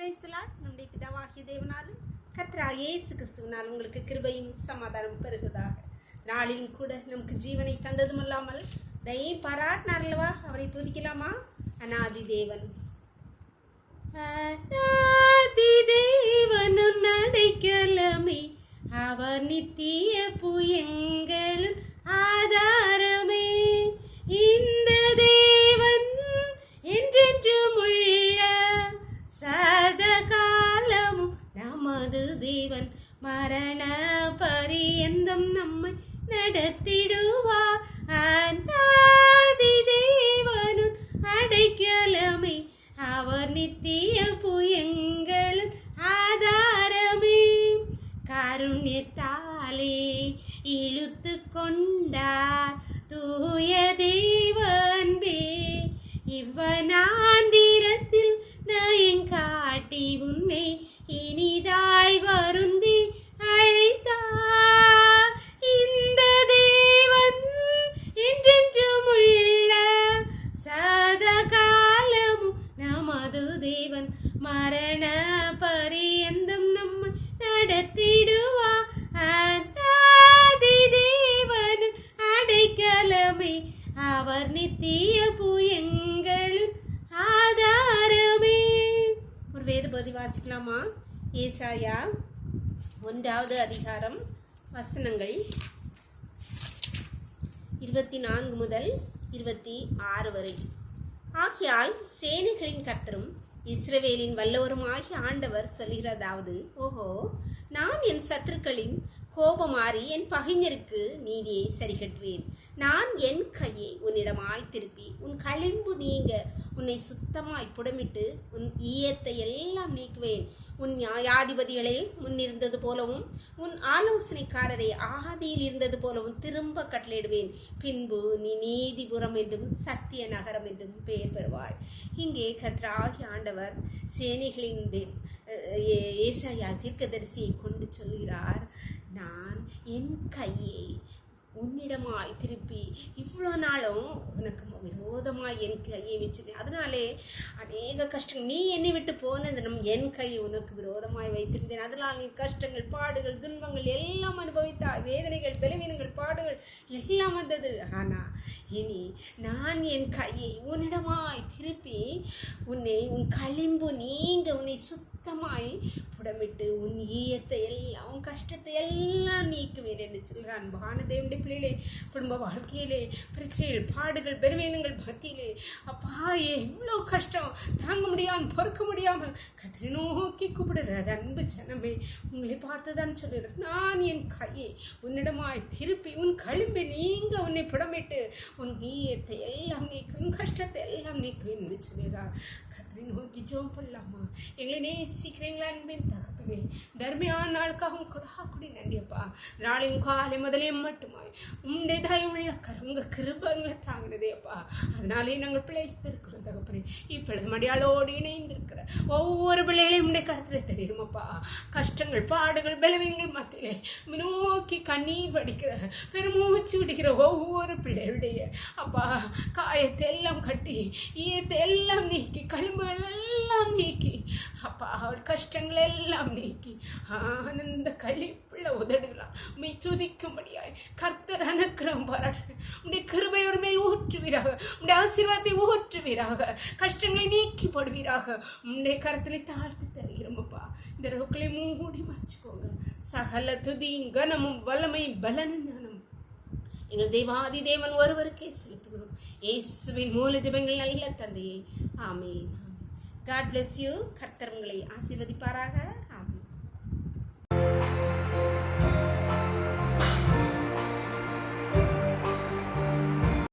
நம்முடைய பிதாவாகிய தேவனாலும் கர்த்தராகிய இயேசு கிறிஸ்துவினால் உங்களுக்கு கிருபையும் சமாதானம் பெறுவதாக. நாளிலும் கூட நமக்கு ஜீவனை தந்ததும் அல்லாமல் தயை பாராட்டினார் அல்லவா, அவரை துதிக்கலாமா? அநாதி தேவன், அநாதி தேவனும் நடைக்கலமே, அவர் நித்திய புயங்களும் ஆதாரமே. இந்த தேவன் என்றென்றும் உள்ள சதகாலமும் நமது தேவன், மரண பரியந்தம் நம்மை நடத்திடுவார். அநாதி தேவனும் அடைக்கலமே, அவர் நித்திய புயங்களும் ஆதாரமே. காருண்யத்தாலே இழுத்து கொண்டார் தூய தேவன்பே, இவ்வனாந்திரத்தில் நயங்காட்டி உன்னை இனிதாய் வருந்தி அழைத்தார். இந்த தேவன் என்றென்றும் உள்ள சதகாலமும் நமது தேவன், மரண பரியந்தம் நம்மை நடத்திடுவார். அநாதி தேவன் அடைக்கலமே, அவர் நித்திய புயங்களும் ஆதாரமே. ஒரு வேத பகுதி வாசிக்கலாமா? ஏசாயா 1வது அதிகாரம் வசனங்கள் 24 முதல் 26 வரை. ஆகையால் சேனைகளின் கர்த்தரும் இஸ்ரவேலின் வல்லவரும் ஆகிய ஆண்டவர் சொல்கிறதாவது, ஓஹோ, நான் என் சத்துருக்களின் கோபமாறி என் பகைஞருக்கு நீதியை சரிகட்டுவேன். நான் என் கையை உன்னிடமாய் திருப்பி உன் களிம்பு நீங்க உன்னை சுத்தமாய் புடமிட்டு உன் ஈயத்தை எல்லாம் நீக்குவேன். உன் நியாயாதிபதிகளே முன்னிருந்தது போலவும் உன் ஆலோசனைக்காரரை ஆதியில் இருந்தது போலவும் திரும்ப கட்டளையிடுவேன். பின்பு நீ நீதிபுரம் என்றும் சத்திய நகரம் என்றும் பெயர் பெறுவாய். இங்கே கர்த்தராகிய ஆண்டவர் சேனைகளின் ஏசாயா தீர்க்கதரிசியை கொண்டு சொல்கிறார், நான் என் கையை உன்னிடமாய் திருப்பி இவ்வளோ நாளும் உனக்கு விரோதமாய் என் கையை வச்சிருந்தேன். அதனாலே அநேக கஷ்டங்கள், நீ என்னை விட்டு போனது என் கையை உனக்கு விரோதமாய் வைத்திருந்தேன். அதனால் நீ கஷ்டங்கள், பாடுகள், துன்பங்கள் எல்லாம் அனுபவித்தாய். வேதனைகள், பலவீனங்கள், பாடுகள் எல்லாம் வந்தது. ஆனால் இனி நான் என் கையை உன்னிடமாய் திருப்பி உன் களிம்பு நீங்க உன்னை சுத்தமாய் புடமிட்டு உன் ஈயத்தை எல்லாம் உன் கஷ்டத்தை எல்லாம் நீக்குவேன் என்று சொல்கிறான். அன்பான தேவனுடைய பிள்ளைகளே, குடும்ப வாழ்க்கையிலே பிரச்சனைகள், பாடுகள், பெருமையினங்கள் மத்தியிலே அப்பா எவ்வளோ கஷ்டம் தாங்க முடியாமல் பொறுக்க முடியாமல் கர்த்தரை நோக்கி கூப்பிடுற அன்பு ஜனமே, உங்களை பார்த்துதான் சொல்லுறேன், நான் என் கையை உன்னிடமாய் திருப்பி உன் களிம்பை நீங்க உன்னை புடமிட்டு உன் ஈயத்தை எல்லாம் நீக்கு உன் கஷ்டத்தை எல்லாம் நீக்குவேன் என்று சொல்கிறார். கர்த்தரை நோக்கி ஜெபம் பண்ணலாமா? எங்களை நேசிக்கிறீங்களா அன்பின் தகப்பனே? தர்மையான நாளுக்காகவும் கொடாக்குடி நன்றியப்பா. நாளின் காலை முதலே மட்டுமாய் உங்களுடைய தயவுள்ள உங்கள் கிருபங்களை தாங்கினதேப்பா. அதனாலே நாங்கள் பிழைத்திருக்கிறோம் தகப்பனே. இப்பொழுது மடியாளோடு இணைந்திருக்கிற ஒவ்வொரு பிள்ளைகளையும் உடைய கருத்தில் தெரியுமாப்பா. கஷ்டங்கள், பாடுகள், பலவீனங்கள் மத்தியிலே நோக்கி கண்ணீர் வடிக்கிற பெருமூச்சு விடுகிற ஒவ்வொரு பிள்ளைகளுடைய அப்பா காயத்தை எல்லாம் கட்டி ஈயத்தை எல்லாம் நீக்கி களிம்புகள் எல்லாம் நீக்கி அப்பா அவர் கஷ்டங்கள் எல்லாம் நீக்கி ஆனந்த கழிப்புள்ள உதடுகளாம் உண்மை துதிக்கும்படியாய் கர்த்தர் அனுக்கிரகம் பாராட்டு. உடைய கிருபை ஒரு மேல் ஊற்றுவீராக, உடைய ஆசீர்வாதத்தை ஊற்றுவீராக, கஷ்டங்களை நீக்கி போடுவீராக. உடைய கருத்திலே தாழ்த்து தருகிறோம்ப்பா. இந்த ரோக்களை மூடி மறைச்சுக்கோங்க. சகல துதியும் கனமும் வல்லமையும் பலனும் ஞானம் எங்கள் தேவாதி தேவன் ஒருவருக்கே செலுத்துகிறோம். இயேசுவின் மூல ஜெபங்கள் நல்ல தந்தையே, ஆமென். God bless you. கர்த்தர் உங்களை ஆசீர்வதிப்பாராக.